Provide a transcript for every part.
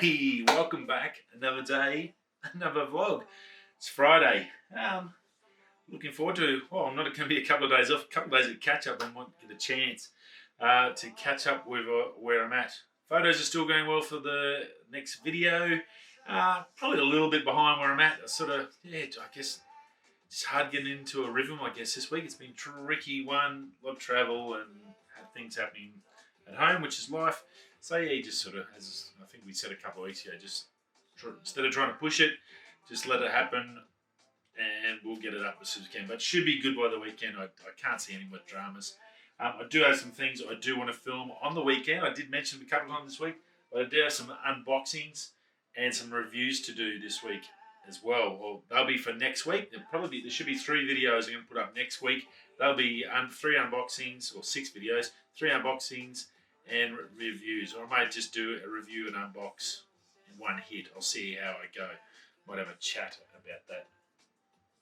Hey, welcome back. Another day, another vlog. It's Friday. Looking forward to. Well, I'm not going to be a couple of days off. A couple of days of catch up. I might get a chance to catch up with where I'm at. Photos are still going well for the next video. Probably a little bit behind where I'm at. I guess it's hard getting into a rhythm. I guess this week it's been tricky. One, a lot of travel and had things happening at home, which is life. So yeah, just sort of, as I think we said a couple of weeks ago, instead of trying to push it, just let it happen, and we'll get it up as soon as we can. But it should be good by the weekend. I can't see any more dramas. I do have some things I do want to film on the weekend. I did mention a couple of times this week, but I do have some unboxings and some reviews to do this week as well. Or they'll be for next week. There should be 3 videos I'm going to put up next week. There'll be 3 unboxings or 6 videos, 3 unboxings and reviews. Or I might just do a review and unbox in one hit. I'll see how I go. Might have a chat about that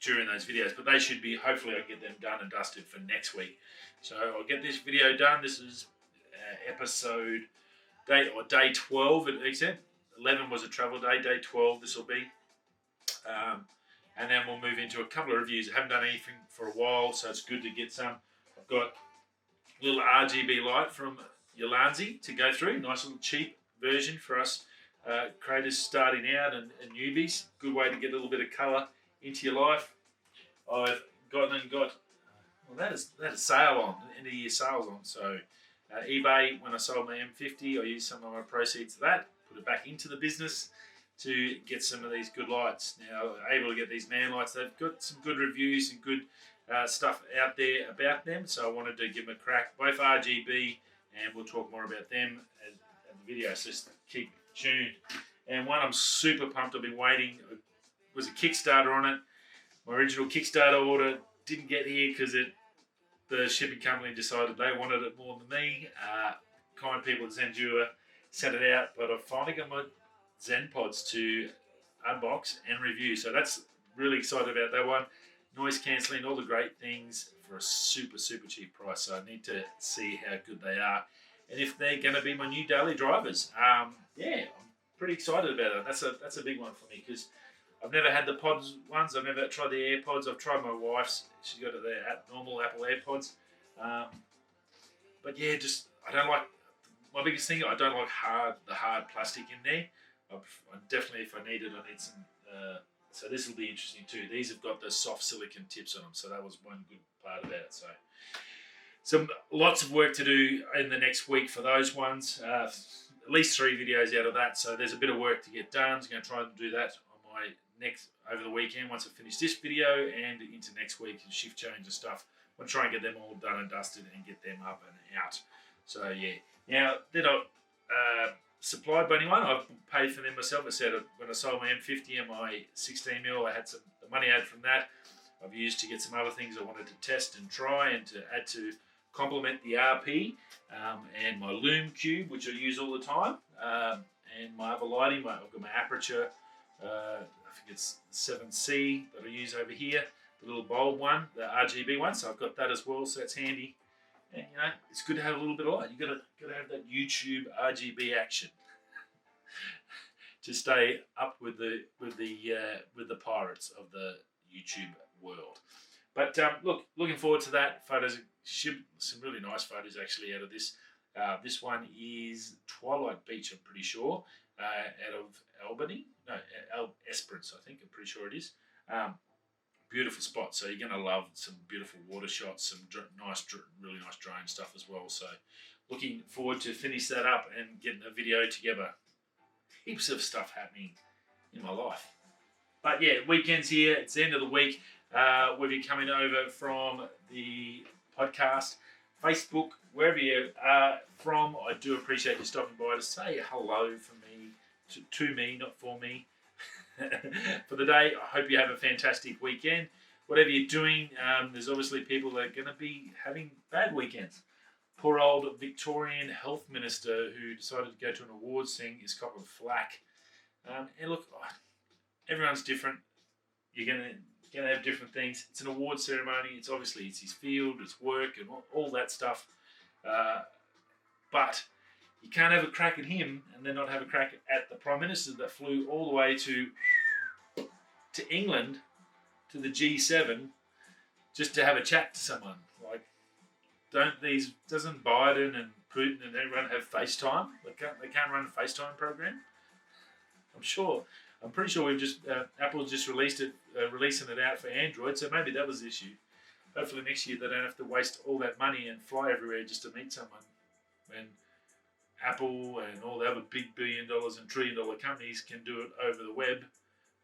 during those videos, but they should be, hopefully I'll get them done and dusted for next week. So I'll get this video done. This is day 12 at except 11 was a travel day. Day 12 this will be. And then we'll move into a couple of reviews. I haven't done anything for a while, so it's good to get some. I've got a little RGB light from Ballzy to go through. Nice little cheap version for us creators starting out and newbies. Good way to get a little bit of colour into your life. I've got well, that is sale on, end of year sales on. So eBay, when I sold my M50, I used some of my proceeds of that, put it back into the business to get some of these good lights. Now, able to get these man lights. They've got some good reviews and good stuff out there about them, so I wanted to give them a crack. Both RGB, and we'll talk more about them at the video, so just keep tuned. And one I'm super pumped, I've been waiting, was a Kickstarter on it. My original Kickstarter order didn't get here because the shipping company decided they wanted it more than me. Kind people at Zendure sent it out, but I've finally got my Zen pods to unbox and review, so that's really excited about that one. Noise cancelling, all the great things for a super cheap price, so I need to see how good they are and if they're going to be my new daily drivers. Yeah, I'm pretty excited about it. That's a big one for me because I've never had the pods ones. I've never tried the AirPods. I've tried my wife's. She's got the normal Apple AirPods. But yeah, I don't like, my biggest thing, I don't like the hard plastic in there. I definitely, if I need it, I need some. So this will be interesting too. These have got the soft silicone tips on them, so that was one good part about it. So lots of work to do in the next week for those ones. At least 3 videos out of that. So there's a bit of work to get done. I'm going to try and do that on my over the weekend once I finish this video and into next week and shift change and stuff. I'm going to try and get them all done and dusted and get them up and out. So yeah. Now they're not supplied by anyone. I've paid for them myself. I said when I sold my M50 and my 16mm, I had the money I had from that I've used to get some other things I wanted to test and try and to add to complement the RP, and my Lume Cube, which I use all the time, and my other lighting. I've got my Aperture, I think it's 7C that I use over here, the little bulb one, the RGB one, so I've got that as well, so that's handy. And it's good to have a little bit of light. You've got to have that YouTube RGB action to stay up with the pirates of the YouTube world. But looking forward to that. Photos, some really nice photos actually out of this. This one is Twilight Beach, I'm pretty sure, out of Albany. No, Esperance, I think. I'm pretty sure it is. Beautiful spot. So you're going to love some beautiful water shots, some really nice drone stuff as well. So looking forward to finish that up and getting a video together. Heaps of stuff happening in my life. But yeah, weekend's here. It's the end of the week. We'll be coming over from the podcast, Facebook, wherever you are from. I do appreciate you stopping by to say hello for me, to me, not for me, for the day. I hope you have a fantastic weekend. Whatever you're doing, there's obviously people that are going to be having bad weekends. Poor old Victorian Health Minister who decided to go to an awards thing is copping flack. And look, everyone's different. You're going to have different things. It's an award ceremony. It's his field, it's work, and all that stuff. But You can't have a crack at him and then not have a crack at the Prime Minister that flew all the way to England, to the G7, just to have a chat to someone. Like, doesn't Biden and Putin and everyone have FaceTime? They can't run a FaceTime program? I'm pretty sure we've just Apple's just releasing it out for Android, so maybe that was the issue. Hopefully next year they don't have to waste all that money and fly everywhere just to meet someone. When Apple and all the other big $1 billion and $1 trillion companies can do it over the web,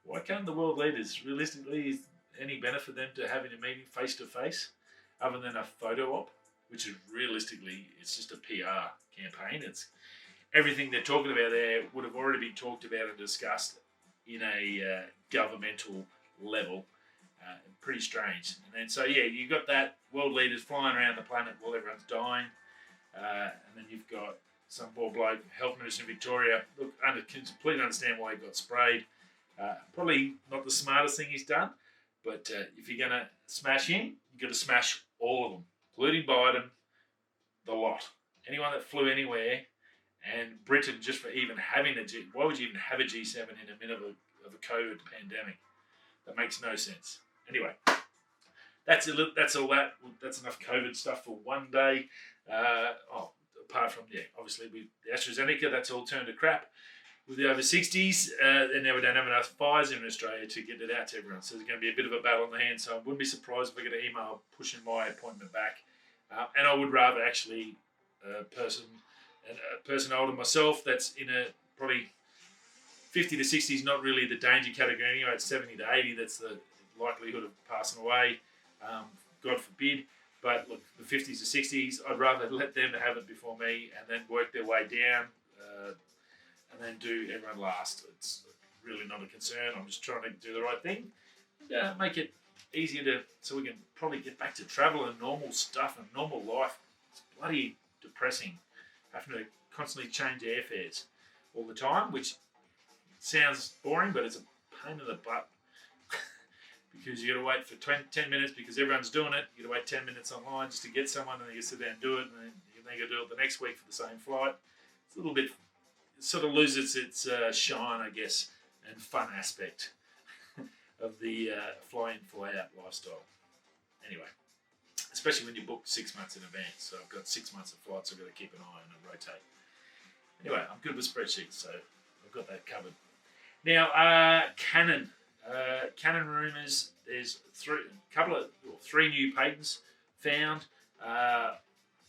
why can't the world leaders? Realistically, is any benefit for them to having a meeting face to face, other than a photo op, which is realistically it's just a PR campaign. It's everything they're talking about there would have already been talked about and discussed in a governmental level. Pretty strange. And then so you got that world leaders flying around the planet while everyone's dying, and then you've got some poor bloke, health minister in Victoria. Look, completely understand why he got sprayed. Probably not the smartest thing he's done, but if you're going to smash him, you've got to smash all of them, including Biden, the lot. Anyone that flew anywhere, and Britain, just for even having why would you even have a G7 in the middle of a COVID pandemic? That makes no sense. Anyway, that's all that. That's enough COVID stuff for one day. Apart from, obviously with the AstraZeneca, that's all turned to crap. With the over 60s, and now we don't have enough Pfizer in Australia to get it out to everyone. So there's going to be a bit of a battle on the hands. So I wouldn't be surprised if I get an email pushing my appointment back. And I would rather actually a person older than myself that's in a probably 50 to 60 is not really the danger category anyway. It's 70 to 80 that's the likelihood of passing away. God forbid. But look, the 50s to 60s, I'd rather let them have it before me and then work their way down and then do everyone last. It's really not a concern. I'm just trying to do the right thing and make it easier so we can probably get back to travel and normal stuff and normal life. It's bloody depressing having to constantly change airfares all the time, which sounds boring, but it's a pain in the butt. Because you got to wait for 10 minutes because everyone's doing it. You got to wait 10 minutes online just to get someone, and then you sit there and do it, and then you got to do it the next week for the same flight. It's a little bit, it sort of loses its shine, I guess, and fun aspect of the fly in, fly out lifestyle. Anyway, especially when you book 6 months in advance. So I've got 6 months of flights I've got to keep an eye on and rotate. Anyway, I'm good with spreadsheets, so I've got that covered. Now, Canon. Canon rumours, there's three new patents found,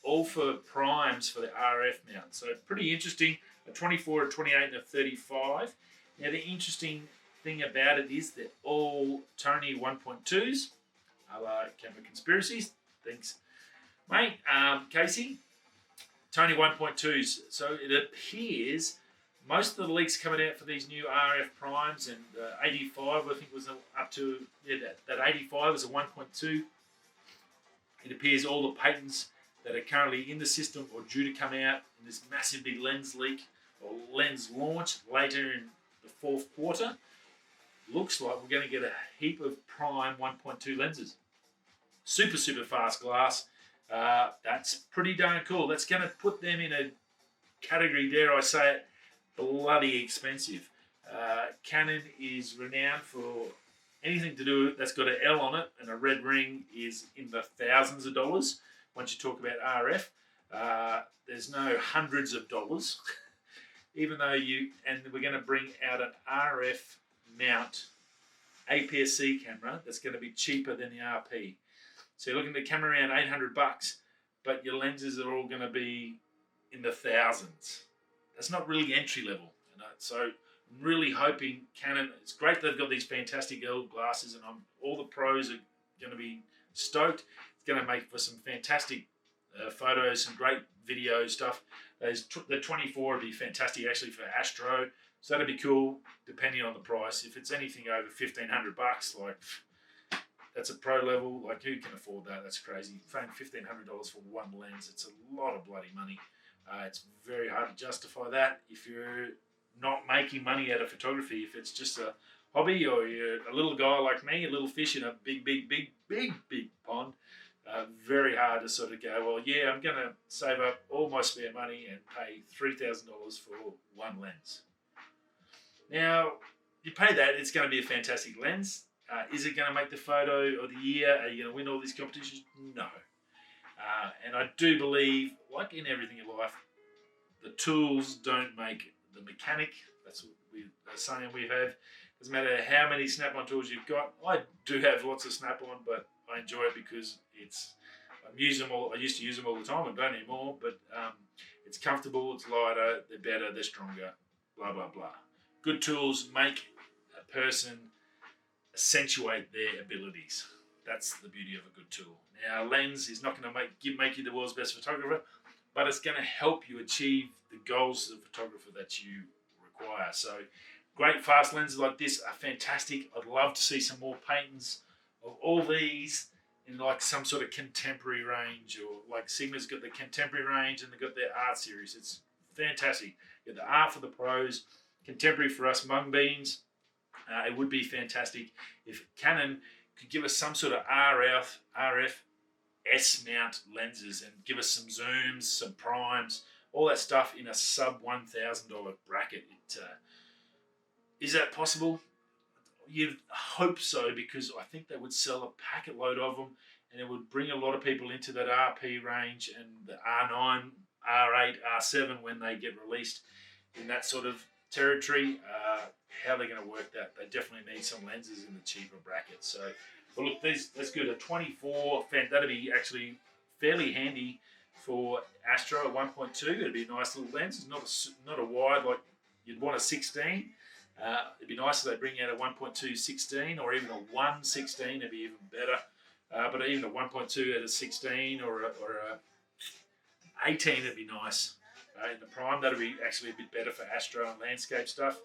all for primes for the RF mount. So pretty interesting, a 24, a 28 and a 35. Now the interesting thing about it is they're all Tony 1.2s, a la Camera Conspiracies. Thanks, mate. Casey, Tony 1.2s. So it appears most of the leaks coming out for these new RF primes, and 85 I think was up to, that 85 is a 1.2. It appears all the patents that are currently in the system or due to come out in this massive big lens leak or lens launch later in the fourth quarter. Looks like we're going to get a heap of prime 1.2 lenses. Super, super fast glass. That's pretty darn cool. That's going to put them in a category, dare I say it, bloody expensive. Canon is renowned for anything to do that's got an L on it, and a red ring is in the thousands of dollars. Once you talk about RF, there's no hundreds of dollars. Even though and we're going to bring out an RF mount APS-C camera that's going to be cheaper than the RP. So you're looking at a camera around $800, but your lenses are all going to be in the thousands. That's not really entry level, So I'm really hoping Canon. It's great they've got these fantastic L glasses, and all the pros are going to be stoked. It's going to make for some fantastic photos, some great video stuff. The 24 would be fantastic actually for Astro, so that'd be cool. Depending on the price, if it's anything over $1,500, like that's a pro level. Like who can afford that? That's crazy. Paying $1,500 for one lens, it's a lot of bloody money. It's very hard to justify that if you're not making money out of photography. If it's just a hobby, or you're a little guy like me, a little fish in a big pond, Very hard to sort of go, well, yeah, I'm going to save up all my spare money and pay $3,000 for one lens. Now, you pay that, it's going to be a fantastic lens. Is it going to make the photo of the year? Are you going to win all these competitions? No. And I do believe, like in everything in life, the tools don't make the mechanic. That's what the saying we have. Doesn't matter how many snap-on tools you've got. I do have lots of snap-on, but I enjoy it because I use them all. I used to use them all the time. I don't anymore. But it's comfortable. It's lighter. They're better. They're stronger. Blah blah blah. Good tools make a person accentuate their abilities. That's the beauty of a good tool. Now, a lens is not going to make you the world's best photographer, but it's going to help you achieve the goals of photographer that you require. So, great fast lenses like this are fantastic. I'd love to see some more patents of all these in like some sort of contemporary range, or like Sigma's got the contemporary range and they've got their art series. It's fantastic. You got the art for the pros, contemporary for us mung beans. It would be fantastic if Canon could give us some sort of RF S-mount lenses and give us some zooms, some primes, all that stuff in a sub $1,000 bracket. Is that possible? You'd hope so, because I think they would sell a packet load of them and it would bring a lot of people into that RP range and the R9, R8, R7 when they get released in that sort of territory. How they're going to work that? They definitely need some lenses in the cheaper bracket. So, but look, that's good. A 24, that'd be actually fairly handy for Astro at 1.2. It'd be a nice little lens. It's not a wide like you'd want a 16. It'd be nice if they bring out a 1.2 16 or even a 1.16. It'd be even better. But even a 1.2 at a 16 or a 18, it'd be nice. In the prime, that'd be actually a bit better for Astro and landscape stuff.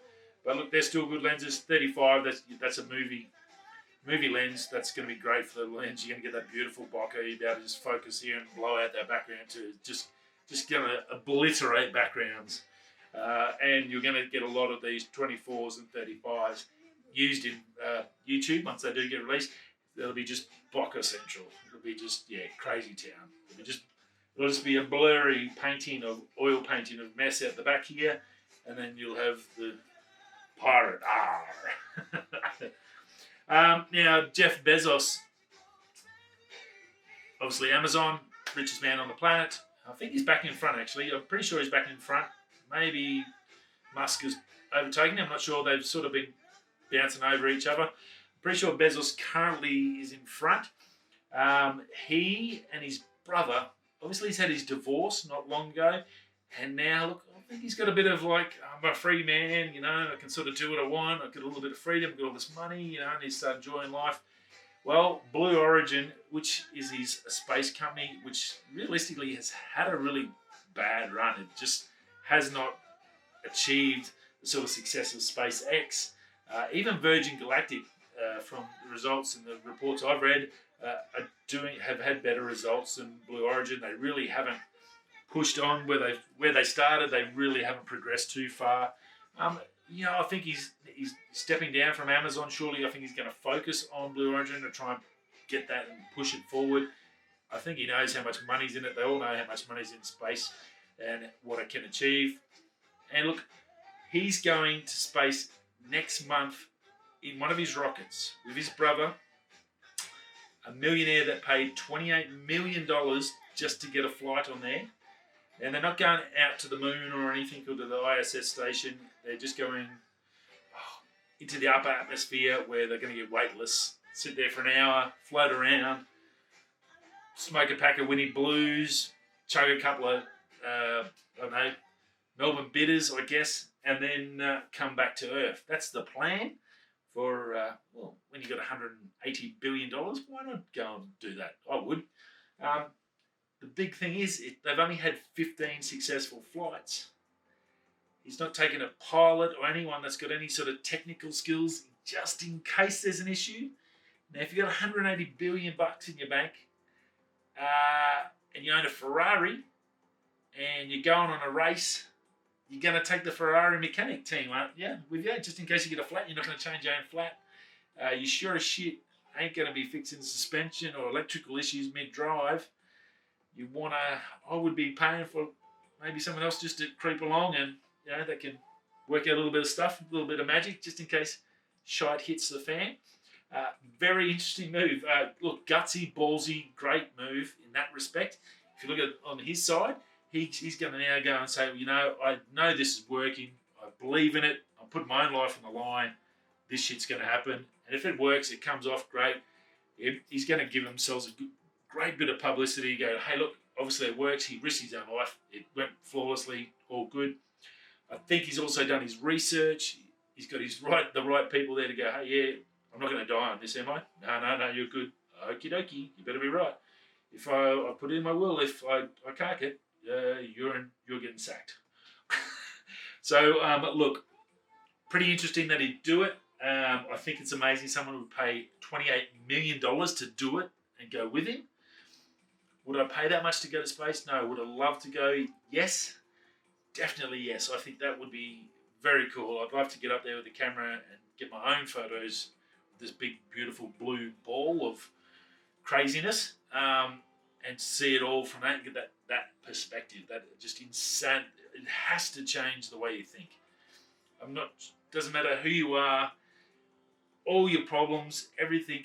But look, they're still good lenses. 35, that's a movie lens. That's going to be great for the lens. You're going to get that beautiful bokeh. You'll be able to just focus here and blow out that background too. Just going to obliterate backgrounds. And you're going to get a lot of these 24s and 35s used in YouTube once they do get released. It'll be just bokeh central. It'll be just, crazy town. It'll just be a blurry oil painting of mess out the back here, and then you'll have the pirate. Now, Jeff Bezos, obviously Amazon, richest man on the planet. I think he's back in front, actually. I'm pretty sure he's back in front. Maybe Musk has overtaken him. I'm not sure. They've sort of been bouncing over each other. I'm pretty sure Bezos currently is in front. He and his brother, obviously he's had his divorce not long ago, and now, look, I think he's got a bit of like, I'm a free man, I can sort of do what I want, I've got a little bit of freedom, I've got all this money, and he's enjoying life. Well, Blue Origin, which is his space company, which realistically has had a really bad run. It just has not achieved the sort of success of SpaceX. Even Virgin Galactic, from the results and the reports I've read, have had better results than Blue Origin. They really haven't pushed on where they started. They really haven't progressed too far. I think he's stepping down from Amazon. Surely, I think he's going to focus on Blue Origin to try and get that and push it forward. I think he knows how much money's in it. They all know how much money's in space and what it can achieve. And look, he's going to space next month in one of his rockets with his brother, a millionaire that paid $28 million just to get a flight on there. And they're not going out to the moon or anything or to the ISS station. They're just going into the upper atmosphere where they're going to get weightless, sit there for an hour, float around, smoke a pack of Winnie Blues, chug a couple of, Melbourne bitters, I guess, and then come back to Earth. That's the plan for, when you got $180 billion, why not go and do that? I would. The big thing is, they've only had 15 successful flights. He's not taken a pilot or anyone that's got any sort of technical skills just in case there's an issue. Now, if you've got $180 billion in your bank and you own a Ferrari and you're going on a race, you're going to take the Ferrari mechanic team, aren't you? With you, just in case you get a flat, you're not going to change your own flat. You sure as shit ain't going to be fixing suspension or electrical issues mid-drive. You want to, I would be paying for maybe someone else just to creep along and, they can work out a little bit of stuff, a little bit of magic, just in case shite hits the fan. Very interesting move. Look, gutsy, ballsy, great move in that respect. If you look at on his side, he's going to now go and say, I know this is working. I believe in it. I'm putting my own life on the line. This shit's going to happen. And if it works, it comes off great. He's going to give himself a great bit of publicity. Go, hey, look, obviously it works. He risked his own life. It went flawlessly, all good. I think he's also done his research. He's got the right people there to go, hey, yeah, I'm not going to die on this, am I? No, you're good. Okie dokie, you better be right. If I put it in my will, if I cark it, you're getting sacked. So, look, pretty interesting that he'd do it. I think it's amazing someone would pay $28 million to do it and go with him. Would I pay that much to go to space? No. Would I love to go? Yes. Definitely yes. I think that would be very cool. I'd love to get up there with the camera and get my own photos of this big, beautiful blue ball of craziness and see it all from that, get that perspective. That just insane. It has to change the way you think. Doesn't matter who you are, all your problems, everything.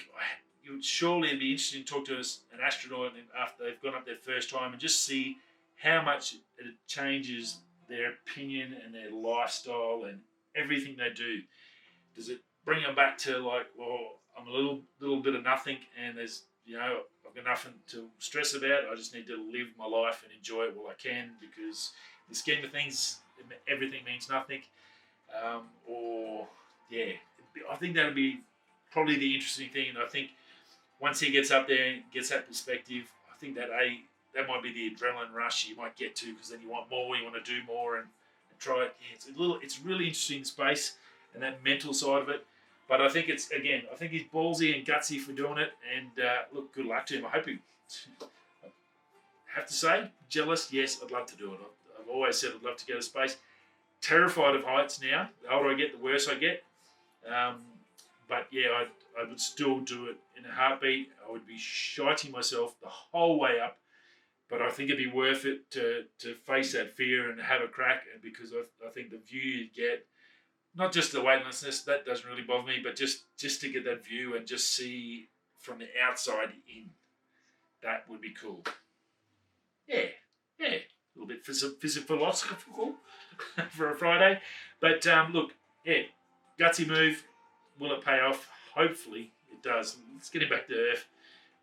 You would surely be interested to talk to an astronaut after they've gone up their first time and just see how much it changes their opinion and their lifestyle and everything they do. Does it bring them back to like, well, I'm a little bit of nothing and there's, I've got nothing to stress about. I just need to live my life and enjoy it while I can because in the scheme of things, everything means nothing. I think that'll be probably the interesting thing. And I think once he gets up there and gets that perspective, I think that might be the adrenaline rush you might get to because then you want more, you want to do more and try it. Yeah, it's really interesting space and that mental side of it. But I think he's ballsy and gutsy for doing it. And look, good luck to him. I hope I have to say, jealous. Yes, I'd love to do it. I've always said I'd love to go to space. Terrified of heights now. The older I get, the worse I get. But yeah, I would still do it in a heartbeat. I would be shiting myself the whole way up. But I think it'd be worth it to face that fear and have a crack. And because I think the view you get, not just the weightlessness, that doesn't really bother me, but just to get that view and just see from the outside in, that would be cool. Yeah, a little bit philosophical for a Friday. But look, yeah, gutsy move. Will it pay off? Hopefully it does. Let's get him back to Earth.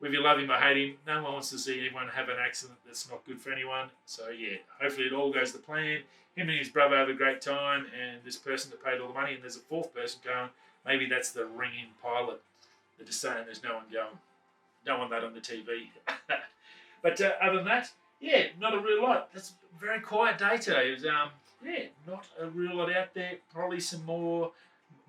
Whether you love him or hate him, no one wants to see anyone have an accident that's not good for anyone. So yeah, hopefully it all goes to plan. Him and his brother have a great time, and this person that paid all the money, and there's a fourth person going, maybe that's the ringing pilot. They're just saying there's no one going. Don't want that on the TV. But other than that, yeah, not a real lot. That's a very quiet day today. It was, not a real lot out there. Probably some more.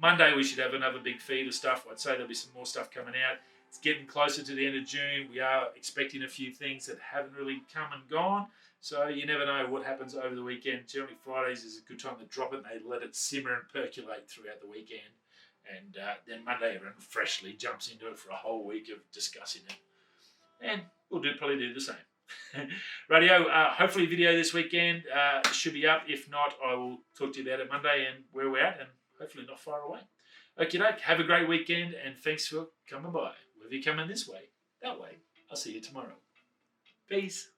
Monday we should have another big feed of stuff. I'd say there'll be some more stuff coming out. It's getting closer to the end of June. We are expecting a few things that haven't really come and gone. So you never know what happens over the weekend. Generally Fridays is a good time to drop it and they let it simmer and percolate throughout the weekend. And then Monday everyone freshly jumps into it for a whole week of discussing it. And we'll probably do the same. Radio, hopefully video this weekend should be up. If not, I will talk to you about it Monday and where we're at and hopefully not far away. Okay, have a great weekend and thanks for coming by. Whether you're coming this way, that way, I'll see you tomorrow. Peace.